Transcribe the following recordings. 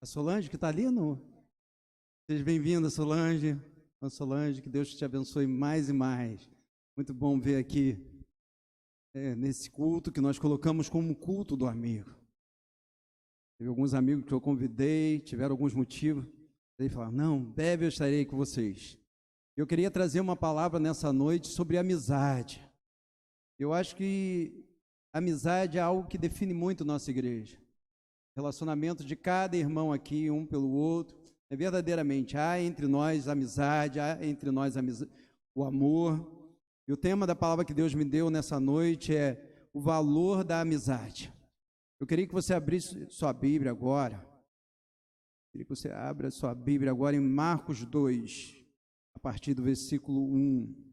A Solange que está ali, não? Seja bem-vinda, Solange. Solange, que Deus te abençoe mais e mais. Muito bom ver aqui, nesse culto que nós colocamos como culto do amigo. Teve alguns amigos que eu convidei, tiveram alguns motivos. Eles falaram, não, breve eu estarei com vocês. Eu queria trazer uma palavra nessa noite sobre amizade. Eu acho que amizade é algo que define muito nossa igreja. Relacionamento de cada irmão aqui, um pelo outro. Verdadeiramente, há entre nós amizade, há entre nós o amor. E o tema da palavra que Deus me deu nessa noite é o valor da amizade. Eu queria que você abrisse sua Bíblia agora. Eu queria que você abra sua Bíblia agora em Marcos 2, a partir do versículo 1.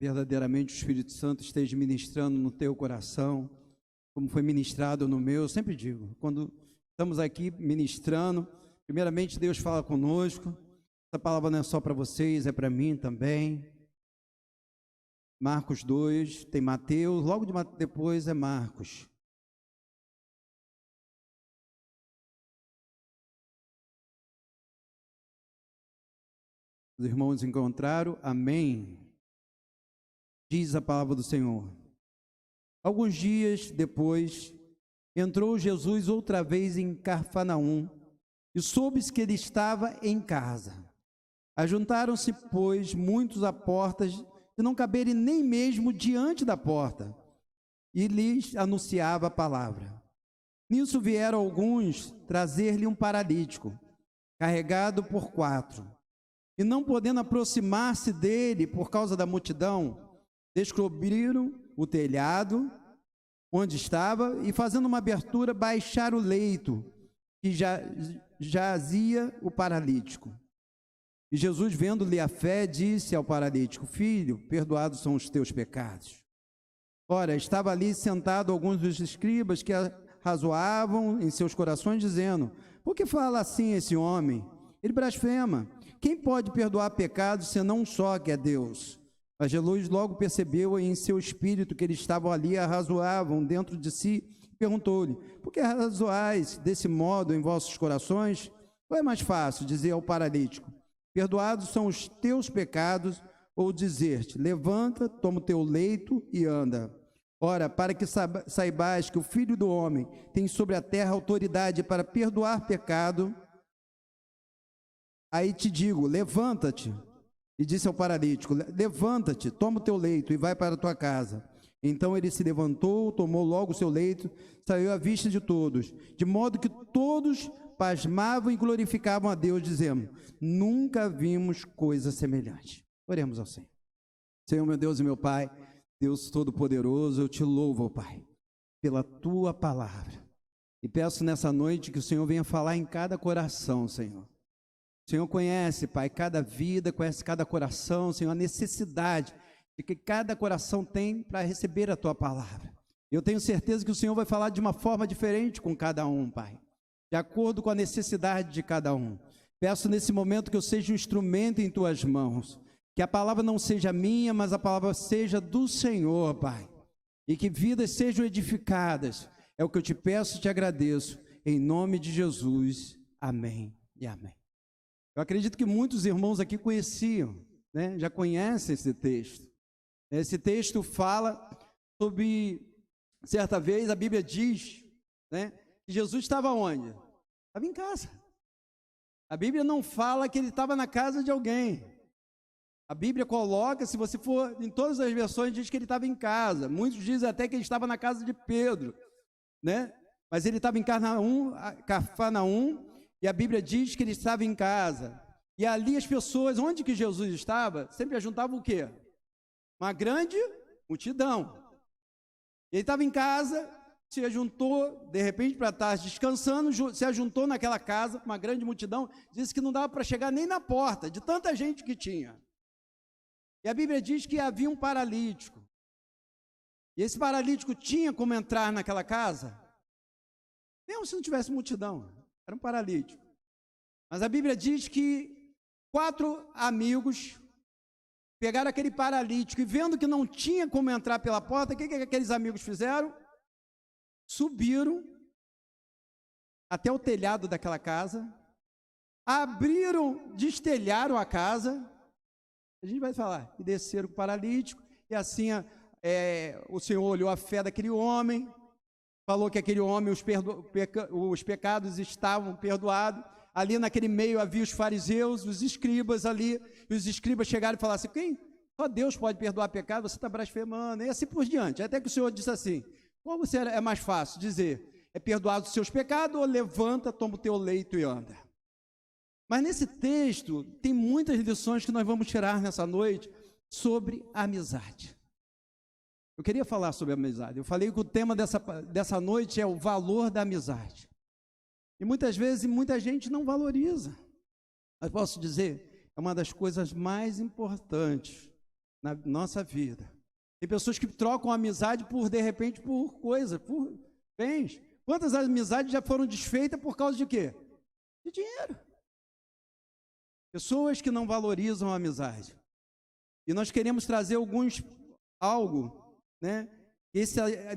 Verdadeiramente o Espírito Santo esteja ministrando no teu coração, como foi ministrado no meu. Eu sempre digo, quando estamos aqui ministrando, primeiramente Deus fala conosco. Essa palavra não é só para vocês, é para mim também. Marcos 2, tem Mateus, logo depois é Marcos. Os irmãos encontraram? Amém. Diz a palavra do Senhor. Alguns dias depois, entrou Jesus outra vez em Cafarnaum, e soube-se que ele estava em casa. Ajuntaram-se, pois, muitos à porta, de não caberem nem mesmo diante da porta, e lhes anunciava a palavra. Nisso vieram alguns trazer-lhe um paralítico, carregado por 4, e não podendo aproximar-se dele por causa da multidão, descobriram o telhado onde estava e, fazendo uma abertura, baixaram o leito que jazia o paralítico. E Jesus, vendo-lhe a fé, disse ao paralítico: Filho, perdoados são os teus pecados. Ora, estava ali sentado alguns dos escribas que arrazoavam em seus corações, dizendo: Por que fala assim esse homem? Ele blasfema. Quem pode perdoar pecados senão um só, que é Deus? Mas Jesus logo percebeu em seu espírito que eles estavam ali, arrazoavam dentro de si, e perguntou-lhe: Por que arrazoais desse modo em vossos corações? Ou é mais fácil dizer ao paralítico: Perdoados são os teus pecados, ou dizer-te: Levanta, toma o teu leito e anda? Ora, para que saibais que o Filho do Homem tem sobre a terra autoridade para perdoar pecado, aí te digo: levanta-te. E disse ao paralítico: Levanta-te, toma o teu leito e vai para a tua casa. Então ele se levantou, tomou logo o seu leito, saiu à vista de todos, de modo que todos pasmavam e glorificavam a Deus, dizendo: Nunca vimos coisa semelhante. Oremos ao Senhor. Senhor, meu Deus e meu Pai, Deus Todo-Poderoso, eu te louvo, ó Pai, pela tua palavra. E peço nessa noite que o Senhor venha falar em cada coração, Senhor. O Senhor conhece, Pai, cada vida, conhece cada coração, Senhor, a necessidade de que cada coração tem para receber a Tua palavra. Eu tenho certeza que o Senhor vai falar de uma forma diferente com cada um, Pai, de acordo com a necessidade de cada um. Peço nesse momento que eu seja um instrumento em Tuas mãos, que a palavra não seja minha, mas a palavra seja do Senhor, Pai, e que vidas sejam edificadas. É o que eu te peço e te agradeço, em nome de Jesus. Amém e amém. Eu acredito que muitos irmãos aqui conheciam, né? Já conhecem esse texto. Esse texto fala sobre, certa vez, a Bíblia diz, né, que Jesus estava onde? Estava em casa. A Bíblia não fala que ele estava na casa de alguém. A Bíblia coloca, se você for, em todas as versões, diz que ele estava em casa. Muitos dizem até que ele estava na casa de Pedro, né? Mas ele estava em Cafarnaum, e a Bíblia diz que ele estava em casa. E ali as pessoas, onde que Jesus estava, sempre ajuntavam o quê? Uma grande multidão. Ele estava em casa, se ajuntou, de repente, para estar descansando, se ajuntou naquela casa, uma grande multidão, disse que não dava para chegar nem na porta, de tanta gente que tinha. E a Bíblia diz que havia um paralítico. E esse paralítico tinha como entrar naquela casa? Mesmo se não tivesse multidão. Era um paralítico. Mas a Bíblia diz que 4 amigos pegaram aquele paralítico e, vendo que não tinha como entrar pela porta, o que aqueles amigos fizeram? subiram até o telhado daquela casa, abriram, destelharam a casa, a gente vai falar, e desceram com o paralítico, e assim o Senhor olhou a fé daquele homem, falou que aquele homem, os pecados estavam perdoados. Ali naquele meio havia os fariseus, os escribas ali, e os escribas chegaram e falaram assim: quem? Só Deus pode perdoar pecado, você está blasfemando, e assim por diante. Até que o Senhor disse assim: qual você é mais fácil dizer? É perdoar os seus pecados ou levanta, toma o teu leito e anda? Mas nesse texto tem muitas lições que nós vamos tirar nessa noite sobre a amizade. Eu queria falar sobre a amizade. Eu falei que o tema dessa noite é o valor da amizade. E muitas vezes muita gente não valoriza. Mas posso dizer, é uma das coisas mais importantes na nossa vida. Tem pessoas que trocam a amizade de repente, por coisa, por bens. Quantas amizades já foram desfeitas por causa de quê? De dinheiro. Pessoas que não valorizam a amizade. E nós queremos trazer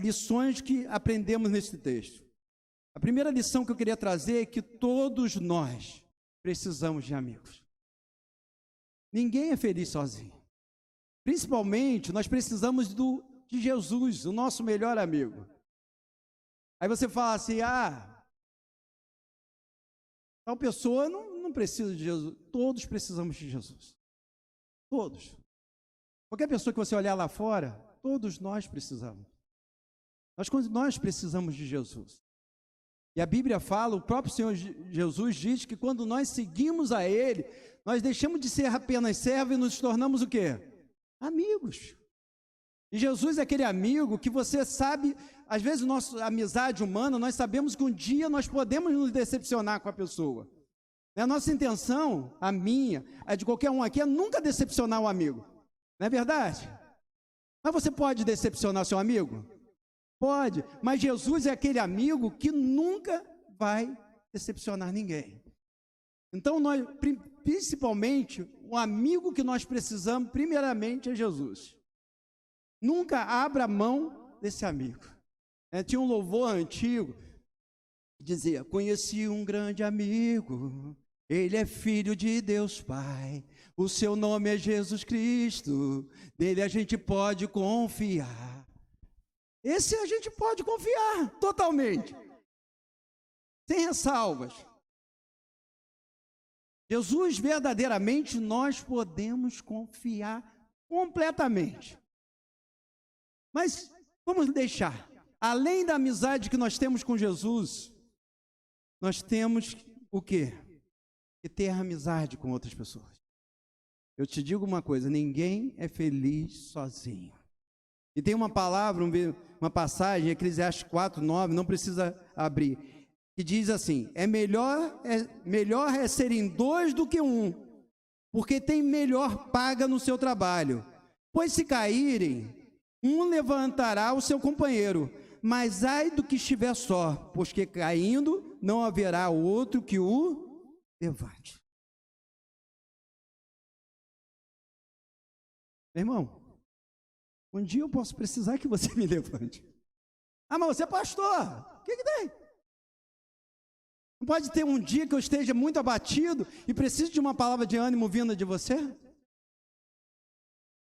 lições que aprendemos nesse texto. A primeira lição que eu queria trazer é que todos nós precisamos de amigos. Ninguém é feliz sozinho. Principalmente, nós precisamos de Jesus, o nosso melhor amigo. Aí você fala assim: tal pessoa não precisa de Jesus. Todos precisamos de Jesus. Todos. Qualquer pessoa que você olhar lá fora, todos nós precisamos. Nós precisamos de Jesus. E a Bíblia fala, o próprio Senhor Jesus diz que quando nós seguimos a Ele, nós deixamos de ser apenas servos e nos tornamos o quê? Amigos. E Jesus é aquele amigo que você sabe, às vezes nossa amizade humana, nós sabemos que um dia nós podemos nos decepcionar com a pessoa. A nossa intenção, a minha, a de qualquer um aqui, é nunca decepcionar um amigo. Não é verdade? Mas você pode decepcionar seu amigo? Pode, mas Jesus é aquele amigo que nunca vai decepcionar ninguém. Então, principalmente, o amigo que nós precisamos, primeiramente, é Jesus. Nunca abra mão desse amigo. Tinha um louvor antigo que dizia: conheci um grande amigo, ele é filho de Deus Pai, o seu nome é Jesus Cristo, nele a gente pode confiar. Esse a gente pode confiar totalmente, sem ressalvas. Jesus, verdadeiramente, nós podemos confiar completamente. Mas vamos deixar, além da amizade que nós temos com Jesus, nós temos o quê? Que ter amizade com outras pessoas. Eu te digo uma coisa: ninguém é feliz sozinho. E tem uma palavra, uma passagem, Eclesiastes 4:9, não precisa abrir, que diz assim: melhor é serem dois do que um, porque tem melhor paga no seu trabalho. Pois se caírem, um levantará o seu companheiro, mas ai do que estiver só, pois que caindo não haverá outro que o levante. Meu irmão, um dia eu posso precisar que você me levante. Mas você é pastor, o que tem? Não pode ter um dia que eu esteja muito abatido e preciso de uma palavra de ânimo vinda de você?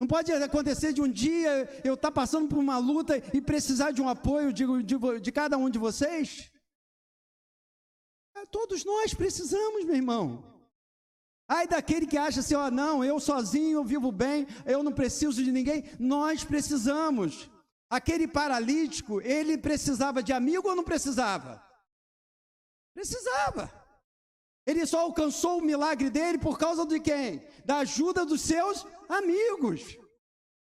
Não pode acontecer de um dia eu estar passando por uma luta e precisar de um apoio de cada um de vocês? Todos nós precisamos, meu irmão. Ai daquele que acha assim: não, eu sozinho eu vivo bem, eu não preciso de ninguém. Nós precisamos. Aquele paralítico, ele precisava de amigo ou não precisava? Precisava. Ele só alcançou o milagre dele por causa de quem? Da ajuda dos seus amigos.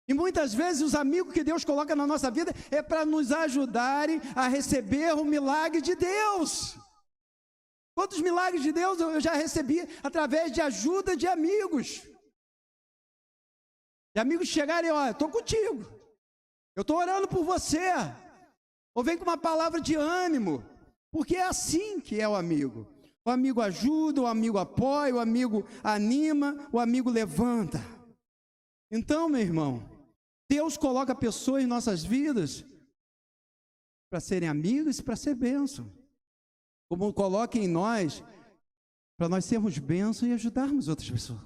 E muitas vezes os amigos que Deus coloca na nossa vida é para nos ajudarem a receber o milagre de Deus. Quantos milagres de Deus eu já recebi através de ajuda de amigos. De amigos chegarem: estou contigo, eu estou orando por você. Ou vem com uma palavra de ânimo, porque é assim que é o amigo. O amigo ajuda, o amigo apoia, o amigo anima, o amigo levanta. Então, meu irmão, Deus coloca pessoas em nossas vidas para serem amigos e para ser bênção. Como coloque em nós, para nós sermos bênção e ajudarmos outras pessoas.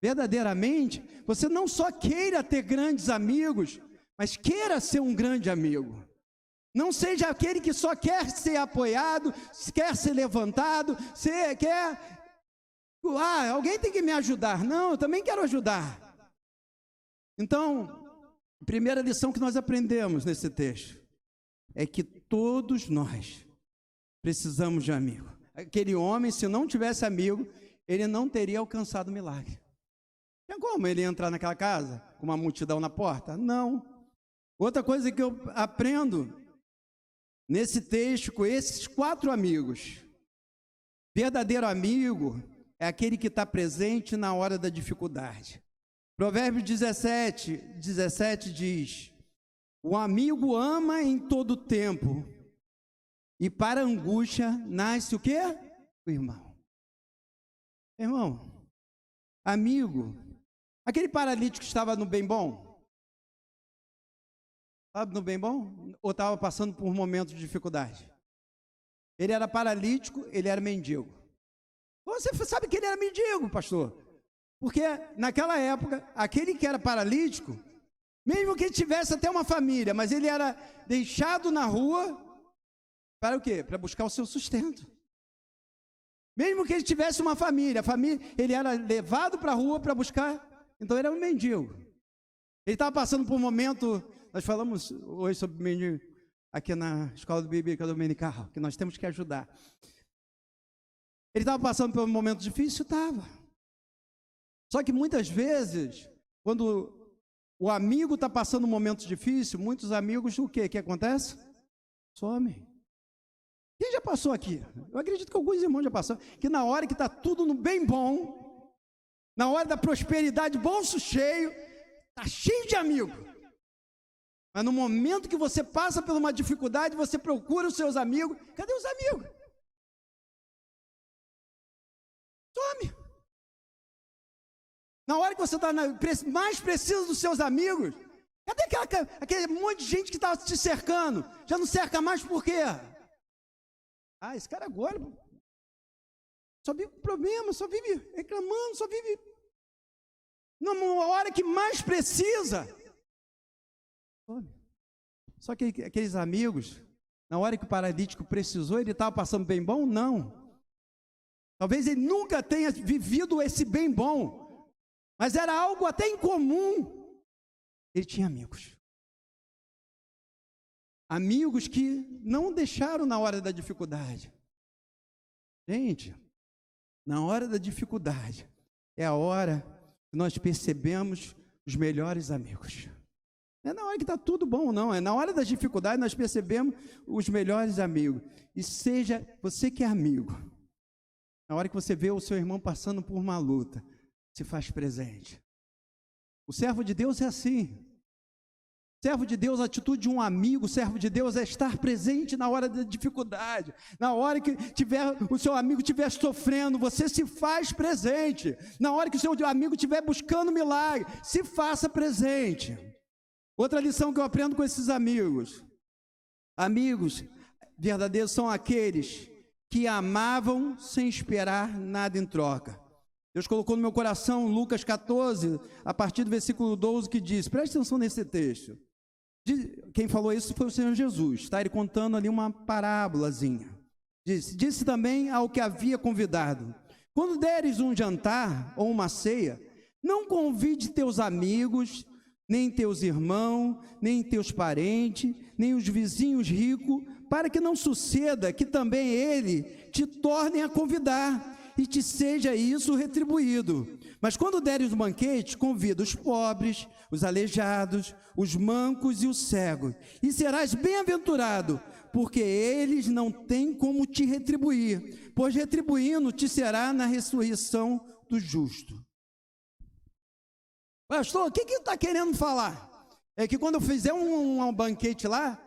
Verdadeiramente, você não só queira ter grandes amigos, mas queira ser um grande amigo. Não seja aquele que só quer ser apoiado, quer ser levantado, alguém tem que me ajudar. Não, eu também quero ajudar. Então, a primeira lição que nós aprendemos nesse texto é que todos nós precisamos de amigo. Aquele homem, se não tivesse amigo, ele não teria alcançado o milagre. Tinha como ele entrar naquela casa com uma multidão na porta? Não. Outra coisa que eu aprendo nesse texto com esses 4 amigos: verdadeiro amigo é aquele que está presente na hora da dificuldade. Provérbios 17 diz: o amigo ama em todo tempo, e para a angústia nasce o quê? O irmão. Irmão, amigo, aquele paralítico que estava no bem bom, estava no bem bom ou estava passando por um momento de dificuldade? Ele era paralítico, ele era mendigo. Você sabe que ele era mendigo, pastor? Porque naquela época, aquele que era paralítico, mesmo que ele tivesse até uma família, mas ele era deixado na rua para o quê? Para buscar o seu sustento. Mesmo que ele tivesse uma família, ele era levado para a rua para buscar, então ele era um mendigo. Ele estava passando por um momento, nós falamos hoje sobre mendigo aqui na escola bíblica dominical, que nós temos que ajudar. Ele estava passando por um momento difícil? Estava. Só que muitas vezes, quando o amigo está passando um momento difícil, muitos amigos, o que acontece? Somem. Quem já passou aqui? Eu acredito que alguns irmãos já passaram, que na hora que está tudo no bem bom, na hora da prosperidade, bolso cheio, está cheio de amigo. Mas no momento que você passa por uma dificuldade, você procura os seus amigos. Cadê os amigos? Some. Na hora que você está mais preciso dos seus amigos, cadê aquele monte de gente que estava te cercando? Já não cerca mais por quê? Esse cara agora só vive com problema, só vive reclamando, só vive na hora que mais precisa. Só que aqueles amigos, na hora que o paralítico precisou, ele estava passando bem bom? Não. Talvez ele nunca tenha vivido esse bem bom, mas era algo até incomum. Ele tinha amigos. Amigos que não deixaram na hora da dificuldade. Gente, na hora da dificuldade, é a hora que nós percebemos os melhores amigos. Não é na hora que está tudo bom, não. É na hora da dificuldade nós percebemos os melhores amigos. E seja você que é amigo, na hora que você vê o seu irmão passando por uma luta, se faz presente. O servo de Deus é assim. Servo de Deus, a atitude de um amigo, servo de Deus é estar presente na hora da dificuldade. Na hora que o seu amigo estiver sofrendo, você se faz presente. Na hora que o seu amigo estiver buscando milagre, se faça presente. Outra lição que eu aprendo com esses amigos. Amigos verdadeiros são aqueles que amavam sem esperar nada em troca. Deus colocou no meu coração Lucas 14, a partir do versículo 12, que diz, preste atenção nesse texto. Quem falou isso foi o Senhor Jesus, está ele contando ali uma parábolazinha. Disse também ao que havia convidado, quando deres um jantar ou uma ceia, não convide teus amigos, nem teus irmãos, nem teus parentes, nem os vizinhos ricos, para que não suceda que também ele te tornem a convidar, e te seja isso retribuído. Mas quando deres um banquete, convida os pobres, os aleijados, os mancos e os cegos, e serás bem-aventurado, porque eles não têm como te retribuir, pois retribuindo te será na ressurreição do justo. Pastor, o que ele está querendo falar? É que quando eu fizer um banquete lá,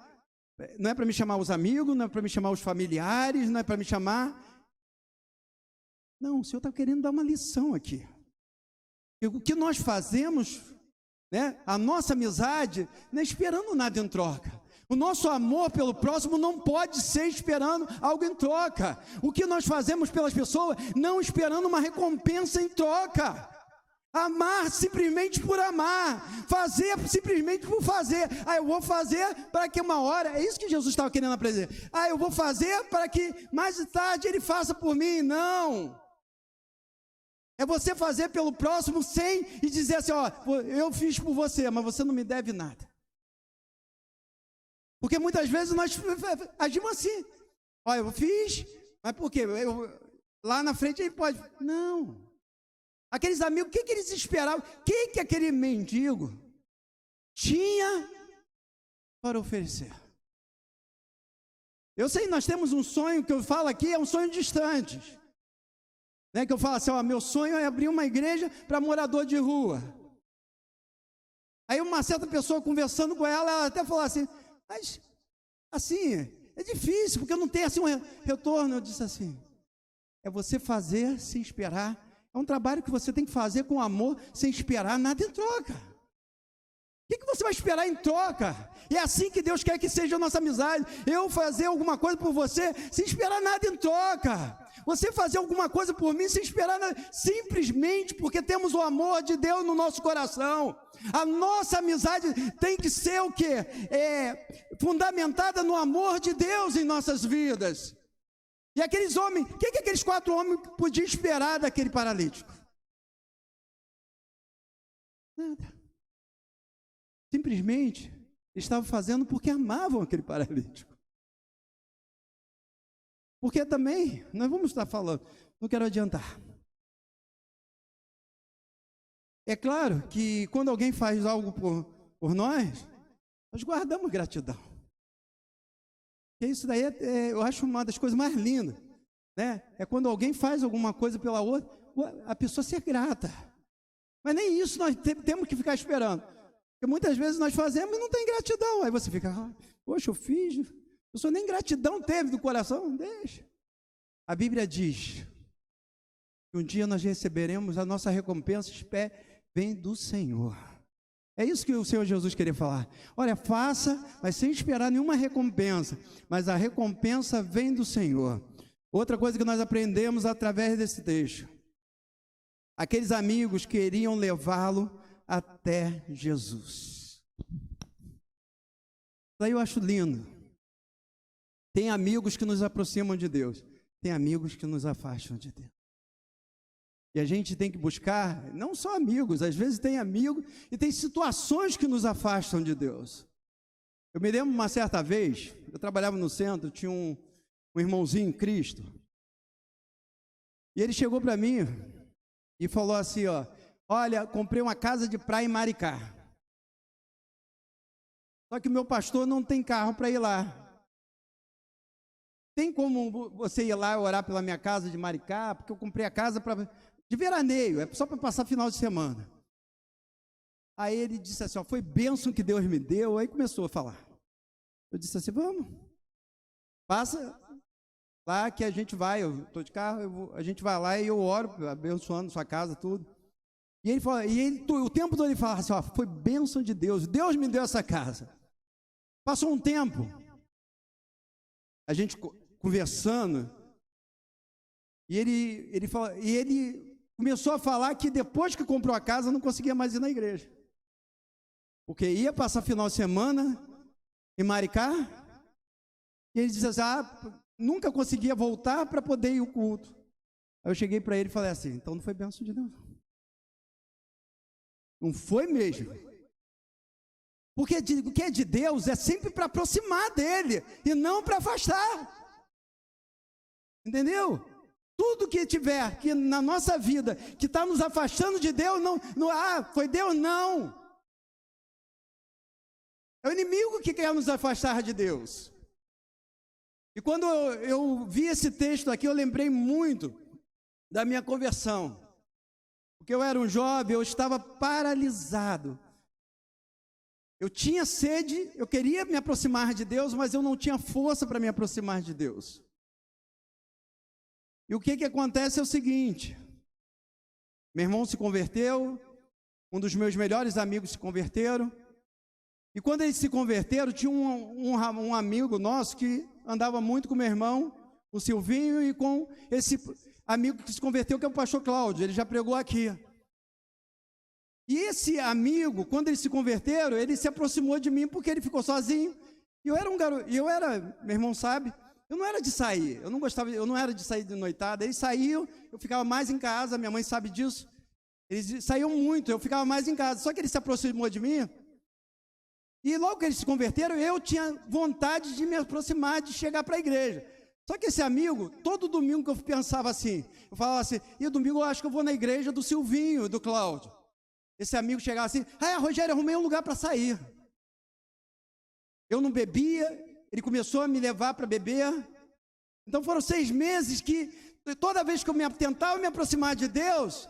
não é para me chamar os amigos, não é para me chamar os familiares, não é para me chamar... Não, o Senhor está querendo dar uma lição aqui. O que nós fazemos, né, a nossa amizade, não é esperando nada em troca. O nosso amor pelo próximo não pode ser esperando algo em troca. O que nós fazemos pelas pessoas, não esperando uma recompensa em troca. Amar simplesmente por amar, fazer simplesmente por fazer. Eu vou fazer para que uma hora, é isso que Jesus estava querendo aprender. Eu vou fazer para que mais tarde ele faça por mim. Não. É você fazer pelo próximo sem e dizer assim, eu fiz por você, mas você não me deve nada. Porque muitas vezes nós agimos assim. Eu fiz, mas por quê? Lá na frente ele pode. Não. Aqueles amigos, o que eles esperavam? O que aquele mendigo tinha para oferecer? Eu sei, nós temos um sonho que eu falo aqui, é um sonho distante. Que eu falo assim, meu sonho é abrir uma igreja para morador de rua. Aí uma certa pessoa conversando com ela até falou assim, mas assim, é difícil, porque eu não tenho assim um retorno. Eu disse assim, é você fazer sem esperar. É um trabalho que você tem que fazer com amor, sem esperar nada em troca. O que você vai esperar em troca? É assim que Deus quer que seja a nossa amizade. Eu fazer alguma coisa por você, sem esperar nada em troca. Você fazer alguma coisa por mim, sem esperar nada, simplesmente porque temos o amor de Deus no nosso coração. A nossa amizade tem que ser o quê? Fundamentada no amor de Deus em nossas vidas. E aqueles homens, o que aqueles 4 homens podiam esperar daquele paralítico? Nada. Simplesmente estavam fazendo porque amavam aquele paralítico. Porque também, nós vamos estar falando, não quero adiantar. É claro que quando alguém faz algo por nós guardamos gratidão. Porque isso daí eu acho uma das coisas mais lindas, né? É quando alguém faz alguma coisa pela outra, a pessoa ser grata. Mas nem isso nós temos que ficar esperando. Porque muitas vezes nós fazemos e não tem gratidão. Aí você fica, poxa, eu fiz, a pessoa nem gratidão teve do coração, deixa. A Bíblia diz que um dia nós receberemos a nossa recompensa, vem do Senhor. É isso que o Senhor Jesus queria falar. Olha, faça, mas sem esperar nenhuma recompensa. Mas a recompensa vem do Senhor. Outra coisa que nós aprendemos através desse texto. Aqueles amigos queriam levá-lo até Jesus. Isso aí eu acho lindo. Tem amigos que nos aproximam de Deus. Tem amigos que nos afastam de Deus. E a gente tem que buscar, não só amigos, às vezes tem amigos e tem situações que nos afastam de Deus. Eu me lembro uma certa vez, eu trabalhava no centro, tinha um irmãozinho em Cristo. E ele chegou para mim e falou assim, olha, comprei uma casa de praia em Maricá. Só que o meu pastor não tem carro para ir lá. Tem como você ir lá orar pela minha casa de Maricá? Porque eu comprei a casa de veraneio, é só para passar final de semana. Aí ele disse assim, foi bênção que Deus me deu. Aí começou a falar. Eu disse assim, vamos, passa lá que a gente vai, eu estou de carro, a gente vai lá e eu oro, abençoando sua casa, tudo. E ele falou, o tempo todo ele falava assim, foi bênção de Deus, Deus me deu essa casa. Passou um tempo, a gente conversando, e ele começou a falar que depois que comprou a casa não conseguia mais ir na igreja, porque ia passar final de semana em Maricá, e ele disse assim, nunca conseguia voltar para poder ir ao culto. Aí eu cheguei para ele e falei assim, então não foi bênção de Deus, não foi mesmo, porque o que é de Deus é sempre para aproximar dele e não para afastar. Entendeu? Tudo que tiver que na nossa vida que está nos afastando de Deus, não, foi Deus, não. É o inimigo que quer nos afastar de Deus. E quando eu vi esse texto aqui, eu lembrei muito da minha conversão. Porque eu era um jovem, eu estava paralisado. Eu tinha sede, eu queria me aproximar de Deus, mas eu não tinha força para me aproximar de Deus. E o que acontece é o seguinte, meu irmão se converteu, um dos meus melhores amigos se converteram, E quando eles se converteram, tinha um amigo nosso que andava muito com meu irmão, o Silvinho, e com esse amigo que se converteu, que é o pastor Cláudio. Ele já pregou aqui. E esse amigo, quando eles se converteram, ele se aproximou de mim porque ele ficou sozinho. E eu era um garoto, meu irmão sabe, eu não era de sair, eu não era de sair de noitada. Eles saíam, eu ficava mais em casa, minha mãe sabe disso. Eles saíam muito, eu ficava mais em casa. Só que ele se aproximou de mim, e logo que eles se converteram, eu tinha vontade de me aproximar, de chegar para a igreja. Só que esse amigo, todo domingo que eu pensava assim, eu falava assim, e domingo eu acho que eu vou na igreja do Silvinho, do Cláudio. Esse amigo chegava assim, Rogério, arrumei um lugar para sair. Eu não bebia, ele começou a me levar para beber. Então foram 6 meses que, toda vez que eu tentava me aproximar de Deus,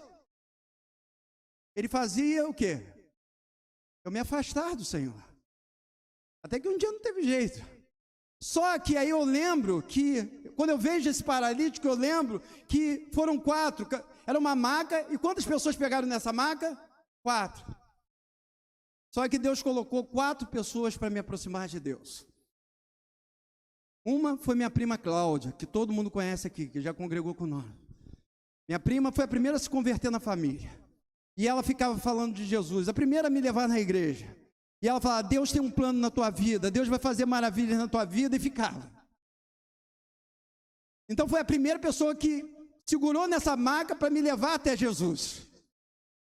ele fazia o quê? Eu me afastar do Senhor. Até que um dia não teve jeito. Só que aí eu lembro que, quando eu vejo esse paralítico, eu lembro que foram 4, era uma maca, e quantas pessoas pegaram nessa maca? 4. Só que Deus colocou 4 pessoas para me aproximar de Deus. Uma foi minha prima Cláudia, que todo mundo conhece aqui, que já congregou com nós. Minha prima foi a primeira a se converter na família. E ela ficava falando de Jesus, a primeira a me levar na igreja. E ela falava, Deus tem um plano na tua vida, Deus vai fazer maravilhas na tua vida, e ficava. Então foi a primeira pessoa que segurou nessa maca para me levar até Jesus.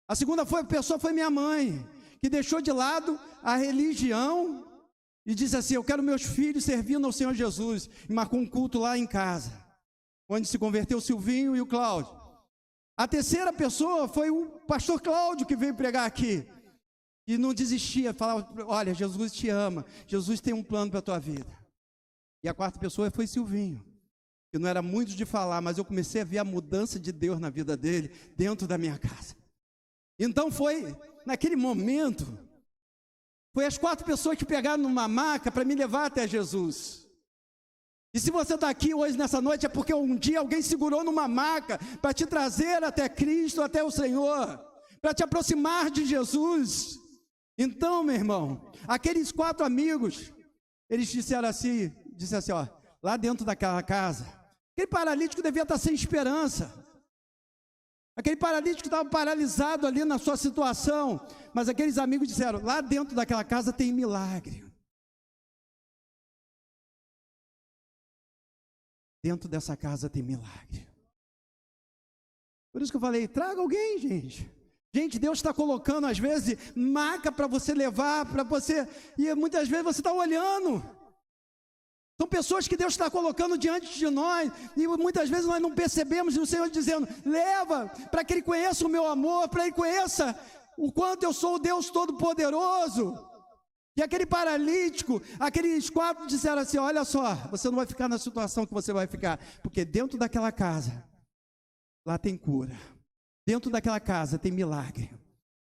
A segunda pessoa foi minha mãe, que deixou de lado a religião e disse assim, eu quero meus filhos servindo ao Senhor Jesus. E marcou um culto lá em casa, onde se converteu o Silvinho e o Cláudio. A terceira pessoa foi o pastor Cláudio, que veio pregar aqui. E não desistia, falava, olha, Jesus te ama, Jesus tem um plano para a tua vida. E a quarta pessoa foi Silvinho, que não era muito de falar, mas eu comecei a ver a mudança de Deus na vida dele, dentro da minha casa. Então foi, naquele momento, foi as 4 pessoas que pegaram numa maca para me levar até Jesus. E se você está aqui hoje, nessa noite, é porque um dia alguém segurou numa maca para te trazer até Cristo, até o Senhor, para te aproximar de Jesus. Então, meu irmão, aqueles 4 amigos, eles disseram assim, ó, lá dentro daquela casa, aquele paralítico devia estar sem esperança. Aquele paralítico estava paralisado ali na sua situação, mas aqueles amigos disseram, lá dentro daquela casa tem milagre. Dentro dessa casa tem milagre. Por isso que eu falei, traga alguém, gente. Gente, Deus está colocando, às vezes, maca para você levar, para você, e muitas vezes você está olhando. São pessoas que Deus está colocando diante de nós, e muitas vezes nós não percebemos, e o Senhor dizendo, leva, para que Ele conheça o meu amor, para que Ele conheça o quanto eu sou o Deus Todo-Poderoso. E aquele paralítico, aqueles 4 disseram assim, olha só, você não vai ficar na situação que você vai ficar, porque dentro daquela casa, lá tem cura. Dentro daquela casa tem milagre.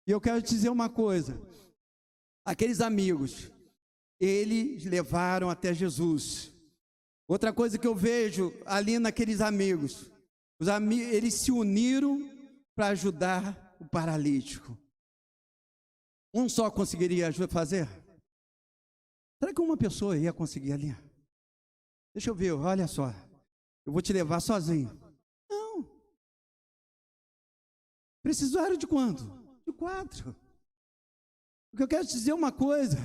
E eu quero te dizer uma coisa, aqueles amigos, eles levaram até Jesus. Outra coisa que eu vejo ali naqueles amigos, eles se uniram para ajudar o paralítico. Um só conseguiria fazer? Será que uma pessoa ia conseguir ali? Deixa eu ver, olha só, eu vou te levar sozinho. Não. Precisaram de quanto? De 4. Porque eu quero te dizer uma coisa,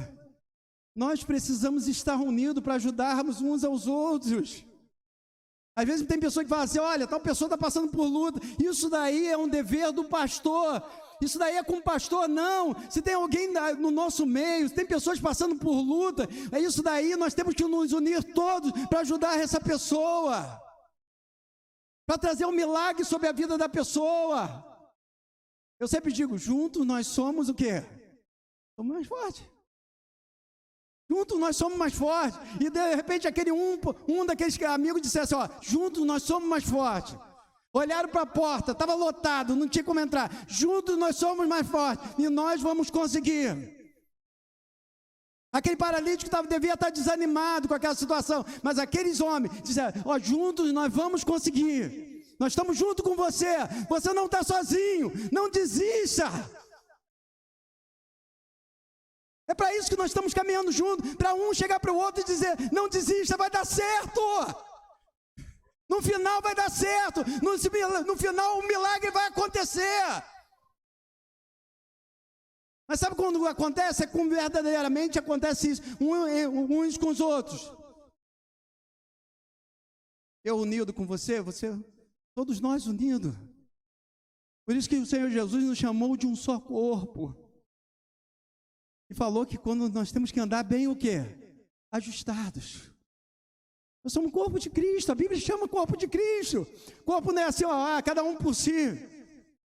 nós precisamos estar unidos para ajudarmos uns aos outros. Às vezes tem pessoa que fala assim, olha, tal pessoa está passando por luta, isso daí é um dever do pastor, isso daí é com o pastor. Não, se tem alguém no nosso meio, se tem pessoas passando por luta, é isso daí, nós temos que nos unir todos para ajudar essa pessoa, para trazer um milagre sobre a vida da pessoa. Eu sempre digo, juntos nós somos o quê? Somos mais fortes. Juntos nós somos mais fortes. E de repente aquele um daqueles amigos disse assim, ó, juntos nós somos mais fortes. Olharam para a porta, estava lotado, não tinha como entrar. Juntos nós somos mais fortes e nós vamos conseguir. Aquele paralítico devia estar desanimado com aquela situação, mas aqueles homens disseram, ó, juntos nós vamos conseguir. Nós estamos juntos com você, você não está sozinho, não desista. É para isso que nós estamos caminhando juntos, para um chegar para o outro e dizer, não desista, vai dar certo. No final vai dar certo, no final o milagre vai acontecer. Mas sabe quando acontece? É quando verdadeiramente acontece isso, uns com os outros. Eu unido com você, todos nós unidos. Por isso que o Senhor Jesus nos chamou de um só corpo. E falou que quando nós temos que andar bem o quê? Ajustados. Nós somos o corpo de Cristo, a Bíblia chama corpo de Cristo. Corpo não é assim, ó, cada um por si.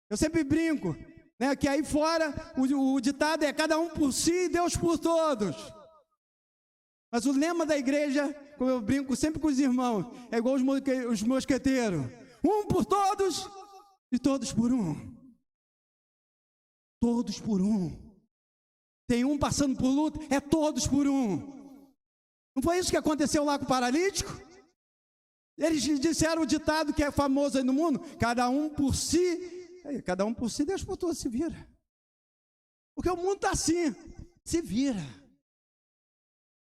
Eu sempre brinco, né, que aí fora o ditado é cada um por si e Deus por todos. Mas o lema da igreja, como eu brinco sempre com os irmãos, é igual os mosqueteiros. Um por todos e todos por um. Todos por um. Tem um passando por luta, é todos por um. Não foi isso que aconteceu lá com o paralítico? Eles disseram o ditado que é famoso aí no mundo, cada um por si, Deus por todos, se vira. Porque o mundo está assim, se vira.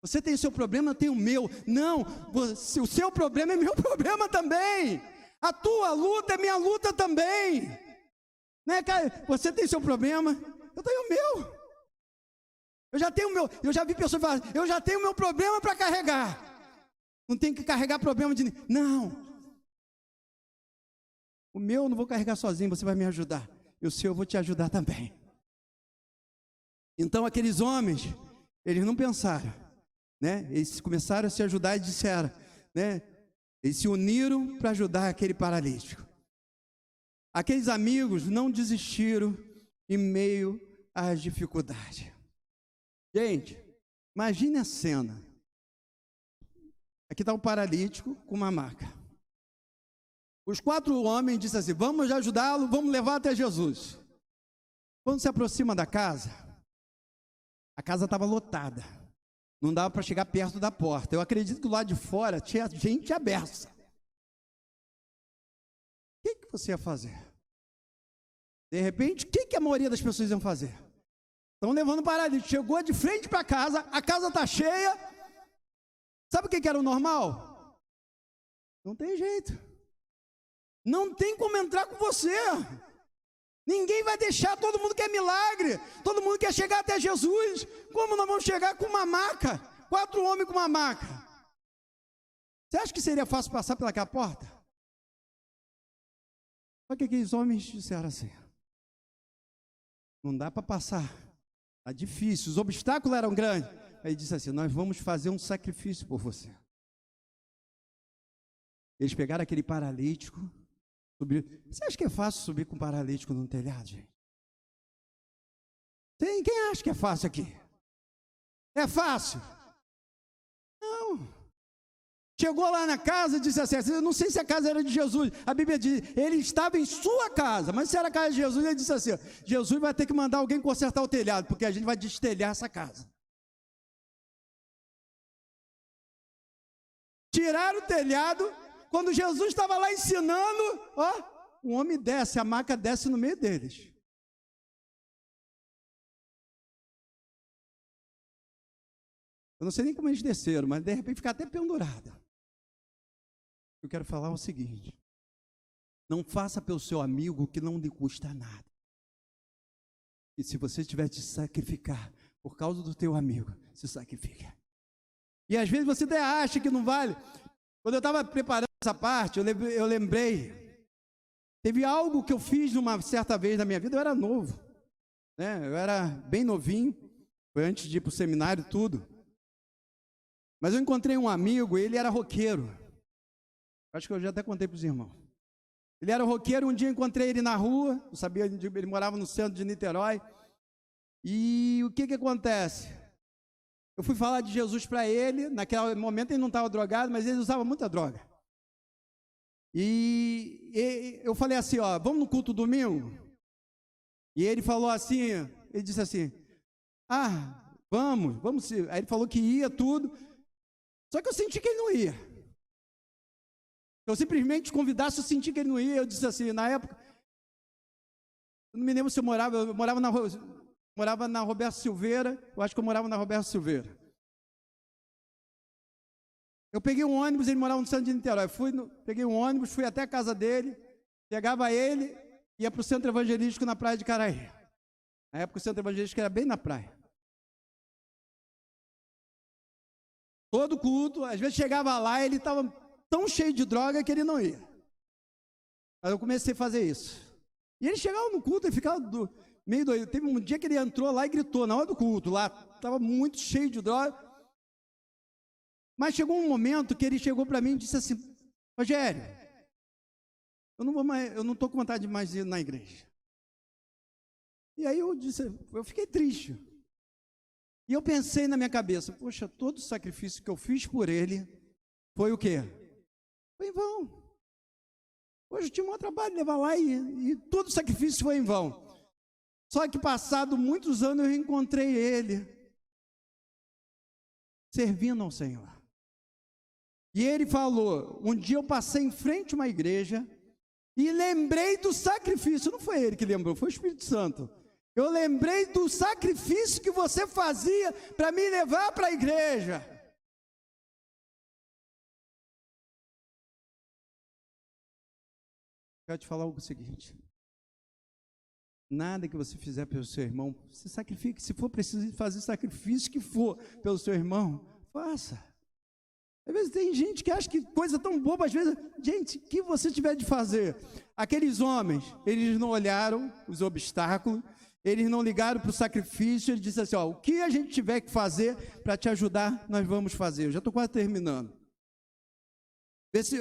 Você tem o seu problema, eu tenho o meu. Não, o seu problema é meu problema também. A tua luta é minha luta também. Né, cara? Você tem seu problema, eu tenho o meu. Eu já vi pessoas falar, eu já tenho o meu problema para carregar. Não tem que carregar problema de ninguém. Não. O meu eu não vou carregar sozinho, você vai me ajudar. E o seu eu vou te ajudar também. Então aqueles homens, eles não pensaram, né? Eles começaram a se ajudar e disseram, né? Eles se uniram para ajudar aquele paralítico. Aqueles amigos não desistiram em meio às dificuldades. Gente, imagine a cena. Aqui está um paralítico com uma maca. Os 4 homens disseram assim, vamos ajudá-lo, vamos levar até Jesus. Quando se aproxima da casa, a casa estava lotada. Não dava para chegar perto da porta. Eu acredito que do lado de fora tinha gente aberta. O que você ia fazer? De repente, o que a maioria das pessoas iam fazer? Estão levando o paralítico, chegou de frente para a casa está cheia. Sabe o que era o normal? Não tem jeito. Não tem como entrar com você. Ninguém vai deixar, todo mundo quer milagre, todo mundo quer chegar até Jesus. Como nós vamos chegar com uma maca? 4 homens com uma maca. Você acha que seria fácil passar pelaquela porta? Só que aqueles homens disseram assim, não dá para passar. Está difícil, os obstáculos eram grandes. Aí disse assim, nós vamos fazer um sacrifício por você. Eles pegaram aquele paralítico, subiram. Você acha que é fácil subir com um paralítico no telhado, gente? Quem acha que é fácil aqui? É fácil? Não. Chegou lá na casa e disse assim, eu não sei se a casa era de Jesus, a Bíblia diz, ele estava em sua casa, mas se era a casa de Jesus, ele disse assim, Jesus vai ter que mandar alguém consertar o telhado, porque a gente vai destelhar essa casa. Tiraram o telhado, quando Jesus estava lá ensinando, ó, o homem desce, a maca desce no meio deles. Eu não sei nem como eles desceram, mas de repente fica até pendurada. Eu quero falar o seguinte, não faça pelo seu amigo o que não lhe custa nada. E se você tiver de sacrificar por causa do teu amigo, se sacrifica. E às vezes você até acha que não vale. Quando eu estava preparando essa parte, eu lembrei, teve algo que eu fiz numa certa vez na minha vida, eu era novo, né? Eu era bem novinho, foi antes de ir para o seminário tudo. Mas eu encontrei um amigo, ele era roqueiro. Acho que eu já até contei para os irmãos. Ele era roqueiro, um dia eu encontrei ele na rua, eu sabia, ele morava no centro de Niterói. E o que acontece? Eu fui falar de Jesus para ele, naquele momento ele não estava drogado, mas ele usava muita droga. E eu falei assim, ó, vamos no culto domingo? E ele falou assim, ele disse assim, vamos. Aí ele falou que ia tudo, só que eu senti que ele não ia. Eu simplesmente convidasse, eu senti que ele não ia. Eu disse assim, na época, eu não me lembro se eu morava na rua, Morava na Roberto Silveira, eu acho que eu morava na Roberto Silveira. Eu peguei um ônibus, ele morava no centro de Niterói. Peguei um ônibus, fui até a casa dele, pegava ele, ia para o centro evangelístico na praia de Caraí. Na época o centro evangelístico era bem na praia. Todo culto, às vezes chegava lá, ele estava tão cheio de droga que ele não ia. Mas eu comecei a fazer isso. E ele chegava no culto e ficava meio doido. Teve um dia que ele entrou lá e gritou, na hora do culto, lá, estava muito cheio de droga. Mas chegou um momento que ele chegou para mim e disse assim: Rogério, eu não estou com vontade de mais ir na igreja. E aí eu fiquei triste. E eu pensei na minha cabeça, poxa, todo o sacrifício que eu fiz por ele foi o quê? Foi em vão. Hoje eu tinha um maior trabalho de levar lá e todo o sacrifício foi em vão. Só que passado muitos anos eu encontrei ele servindo ao Senhor. E ele falou, um dia eu passei em frente a uma igreja e lembrei do sacrifício. Não foi ele que lembrou, foi o Espírito Santo. Eu lembrei do sacrifício que você fazia para me levar para a igreja. Quero te falar o seguinte: nada que você fizer pelo seu irmão, se sacrifique. Se for preciso fazer sacrifício que for pelo seu irmão, faça. Às vezes tem gente que acha que coisa tão boba, às vezes, gente, o que você tiver de fazer? Aqueles homens, eles não olharam os obstáculos, eles não ligaram para o sacrifício, eles disseram assim, ó, o que a gente tiver que fazer para te ajudar, nós vamos fazer. Eu já estou quase terminando. Esse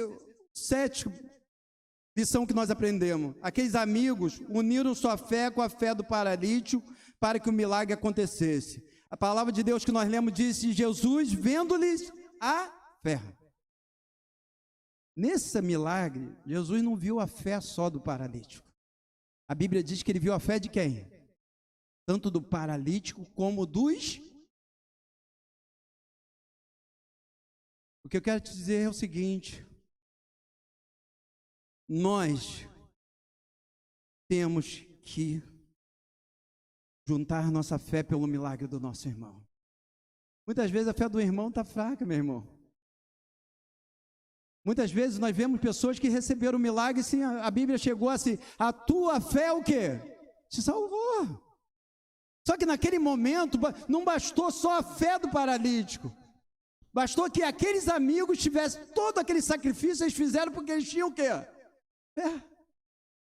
sétimo lição que nós aprendemos. Aqueles amigos uniram sua fé com a fé do paralítico para que o milagre acontecesse. A palavra de Deus que nós lemos diz: Jesus, vendo-lhes a fé. Nesse milagre, Jesus não viu a fé só do paralítico. A Bíblia diz que ele viu a fé de quem? Tanto do paralítico como dos... O que eu quero te dizer é o seguinte: nós temos que juntar nossa fé pelo milagre do nosso irmão. Muitas vezes a fé do irmão está fraca, meu irmão. Muitas vezes nós vemos pessoas que receberam o milagre, sim, a Bíblia chegou assim, a tua fé o quê? Te salvou. Só que naquele momento não bastou só a fé do paralítico. Bastou que aqueles amigos tivessem todo aquele sacrifício, eles fizeram porque eles tinham o quê? Fé.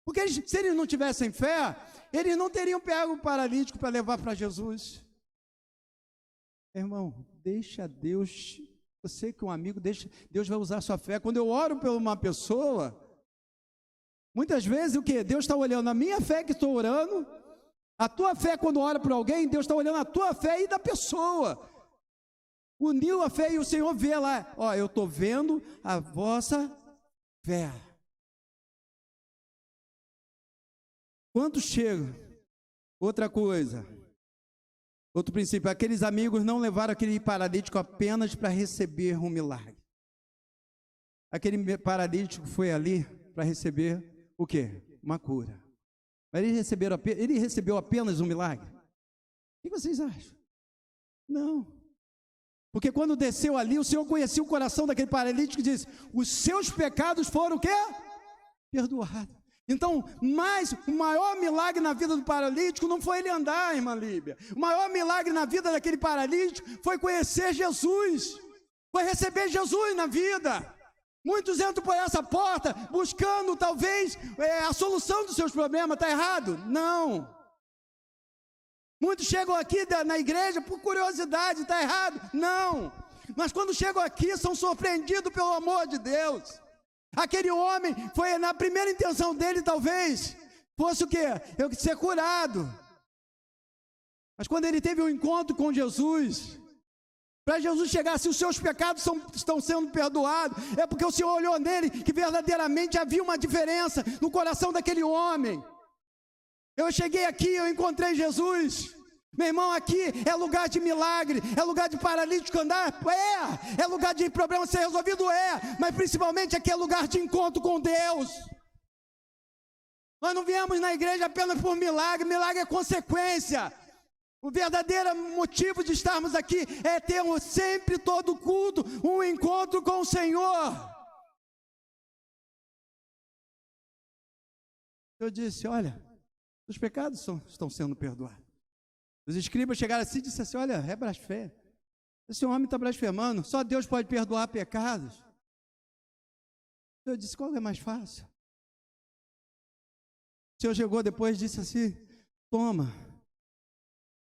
Porque se eles não tivessem fé, eles não teriam pego o paralítico para levar para Jesus. Irmão, deixa Deus, você que é um amigo, Deus vai usar a sua fé. Quando eu oro por uma pessoa, muitas vezes o que? Deus está olhando a minha fé que estou orando, a tua fé quando ora por alguém, Deus está olhando a tua fé e da pessoa. Uniu a fé e o Senhor vê lá, ó, eu estou vendo a vossa fé. Quantos chegam? Outra coisa, outro princípio, aqueles amigos não levaram aquele paralítico apenas para receber um milagre. Aquele paralítico foi ali para receber o quê? Uma cura. Mas ele recebeu apenas um milagre? O que vocês acham? Não. Porque quando desceu ali, o Senhor conhecia o coração daquele paralítico e disse: os seus pecados foram o quê? Perdoados. Então, o maior milagre na vida do paralítico não foi ele andar, irmã Líbia. O maior milagre na vida daquele paralítico foi conhecer Jesus, foi receber Jesus na vida. Muitos entram por essa porta buscando talvez a solução dos seus problemas. Está errado? Não. Muitos chegam aqui na igreja por curiosidade. Está errado? Não. Mas quando chegam aqui são surpreendidos pelo amor de Deus. Aquele homem foi na primeira intenção dele, talvez fosse o quê? Eu ser curado. Mas quando ele teve um encontro com Jesus, para Jesus chegar assim, os seus pecados estão sendo perdoados, é porque o Senhor olhou nele que verdadeiramente havia uma diferença no coração daquele homem. Eu cheguei aqui, eu encontrei Jesus. Meu irmão, aqui é lugar de milagre, é lugar de paralítico andar, é lugar de problema ser resolvido, mas principalmente aqui é lugar de encontro com Deus. Nós não viemos na igreja apenas por milagre, milagre é consequência. O verdadeiro motivo de estarmos aqui é termos sempre, todo culto, um encontro com o Senhor. Eu disse, olha, os pecados estão sendo perdoados. Os escribas chegaram assim e disseram assim, olha, é blasfêmia. Esse homem está blasfemando, só Deus pode perdoar pecados. Eu disse, qual é mais fácil? O Senhor chegou depois e disse assim, toma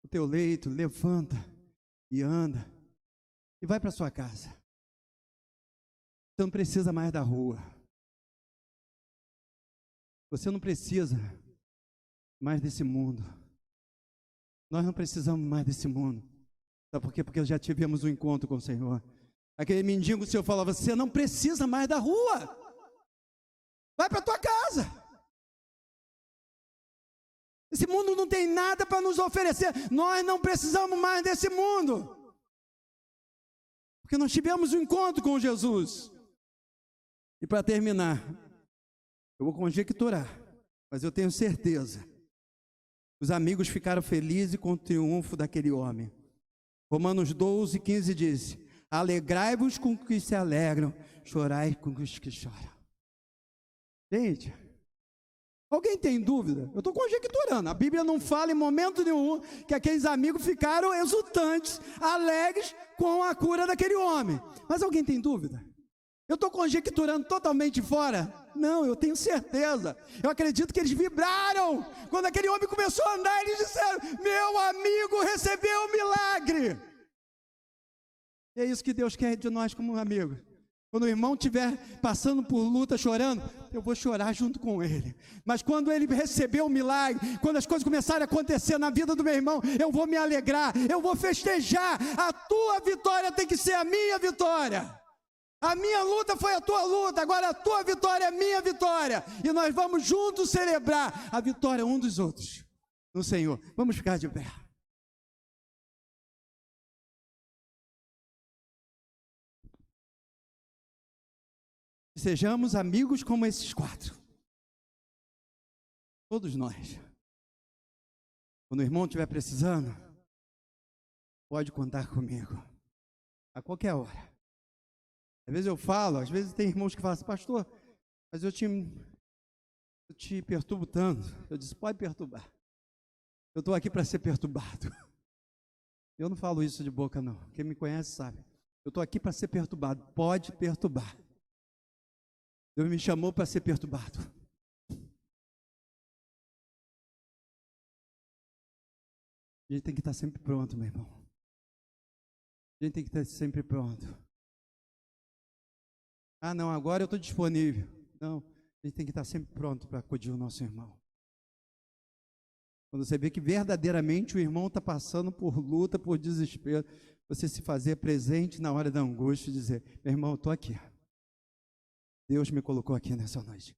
o teu leito, levanta e anda, e vai para sua casa. Você não precisa mais da rua. Você não precisa mais desse mundo. Nós não precisamos mais desse mundo. Sabe por quê? Porque já tivemos um encontro com o Senhor. Aquele mendigo, o Senhor falava, você não precisa mais da rua. Vai para a tua casa. Esse mundo não tem nada para nos oferecer. Nós não precisamos mais desse mundo. Porque nós tivemos um encontro com Jesus. E para terminar, eu vou conjecturar, mas eu tenho certeza. Os amigos ficaram felizes com o triunfo daquele homem. Romanos 12, 15 diz, alegrai-vos com os que se alegram, chorai com os que choram. Gente, alguém tem dúvida? Eu estou conjecturando. A Bíblia não fala em momento nenhum que aqueles amigos ficaram exultantes, alegres com a cura daquele homem. Mas alguém tem dúvida? Eu estou conjecturando totalmente fora? Não, eu tenho certeza. Eu acredito que eles vibraram. Quando aquele homem começou a andar, eles disseram, meu amigo recebeu o milagre. E é isso que Deus quer de nós como amigos. Quando o irmão estiver passando por luta, chorando, eu vou chorar junto com ele. Mas quando ele receber o milagre, quando as coisas começarem a acontecer na vida do meu irmão, eu vou me alegrar, eu vou festejar. A tua vitória tem que ser a minha vitória. A minha luta foi a tua luta, agora a tua vitória é a minha vitória. E nós vamos juntos celebrar a vitória um dos outros no Senhor. Vamos ficar de pé. Sejamos amigos como esses quatro. Todos nós. Quando o irmão estiver precisando, pode contar comigo. A qualquer hora. Às vezes eu falo, às vezes tem irmãos que falam assim, pastor, mas eu te perturbo tanto. Eu disse, pode perturbar. Eu estou aqui para ser perturbado. Eu não falo isso de boca não. Quem me conhece sabe. Eu estou aqui para ser perturbado. Pode perturbar. Deus me chamou para ser perturbado. A gente tem que estar sempre pronto, meu irmão. A gente tem que estar sempre pronto. Ah, não, agora eu estou disponível. Não, a gente tem que estar sempre pronto para acudir o nosso irmão. Quando você vê que verdadeiramente o irmão está passando por luta, por desespero, você se fazer presente na hora da angústia e dizer, meu irmão, eu estou aqui. Deus me colocou aqui nessa noite.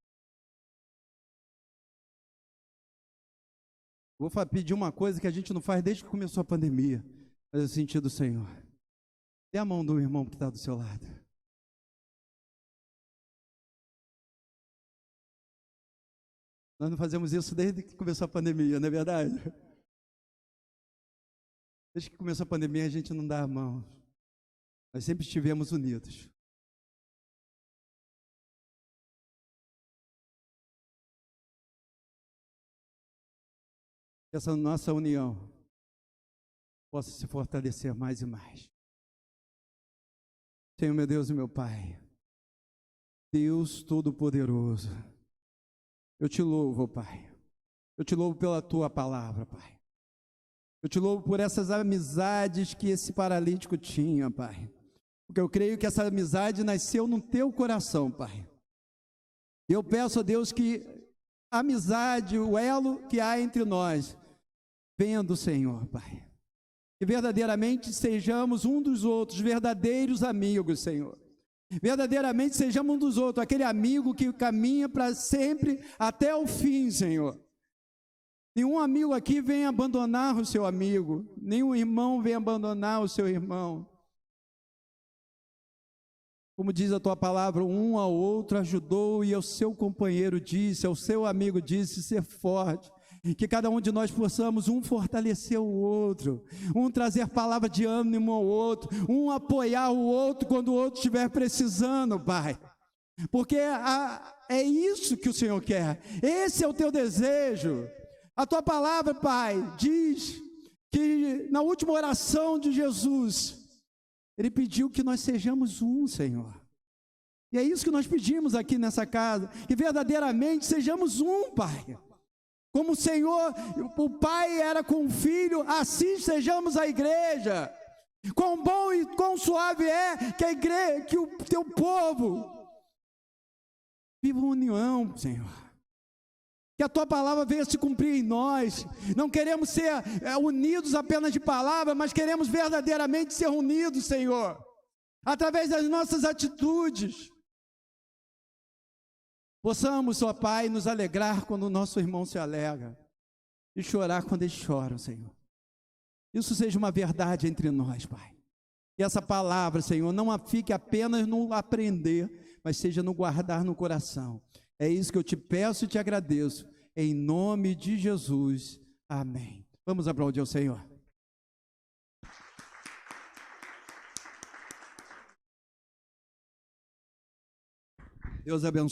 Vou pedir uma coisa que a gente não faz desde que começou a pandemia, mas eu senti do Senhor. Dê a mão do irmão que está do seu lado. Nós não fazemos isso desde que começou a pandemia, não é verdade? Desde que começou a pandemia, a gente não dá a mão. Nós sempre estivemos unidos. Que essa nossa união possa se fortalecer mais e mais. Senhor, meu Deus e meu Pai, Deus Todo-Poderoso, eu te louvo, Pai. Eu te louvo pela tua palavra, Pai. Eu te louvo por essas amizades que esse paralítico tinha, Pai. Porque eu creio que essa amizade nasceu no teu coração, Pai. E eu peço a Deus que a amizade, o elo que há entre nós, venha do Senhor, Pai. Que verdadeiramente sejamos um dos outros, verdadeiros amigos, Senhor. Verdadeiramente sejamos um dos outros, aquele amigo que caminha para sempre até o fim, Senhor. Nenhum amigo aqui vem abandonar o seu amigo, nenhum irmão vem abandonar o seu irmão. Como diz a tua palavra, um ao outro ajudou e ao seu companheiro disse, ao seu amigo disse, ser forte, Que cada um de nós possamos um fortalecer o outro, um trazer palavra de ânimo ao outro, um apoiar o outro quando o outro estiver precisando, Pai. Porque é isso que o Senhor quer, esse é o teu desejo. A tua palavra, Pai, diz que na última oração de Jesus, Ele pediu que nós sejamos um, Senhor. E é isso que nós pedimos aqui nessa casa, que verdadeiramente sejamos um, Pai. Como o Senhor, o Pai era com o Filho, assim sejamos a igreja. Quão bom e quão suave é que a igreja, que o teu povo viva uma união, Senhor. Que a tua palavra venha se cumprir em nós. Não queremos ser unidos apenas de palavra, mas queremos verdadeiramente ser unidos, Senhor, através das nossas atitudes. Possamos, ó Pai, nos alegrar quando o nosso irmão se alegra e chorar quando eles choram, Senhor. Isso seja uma verdade entre nós, Pai. Que essa palavra, Senhor, não fique apenas no aprender, mas seja no guardar no coração. É isso que eu te peço e te agradeço, em nome de Jesus. Amém. Vamos aplaudir ao Senhor. Deus abençoe.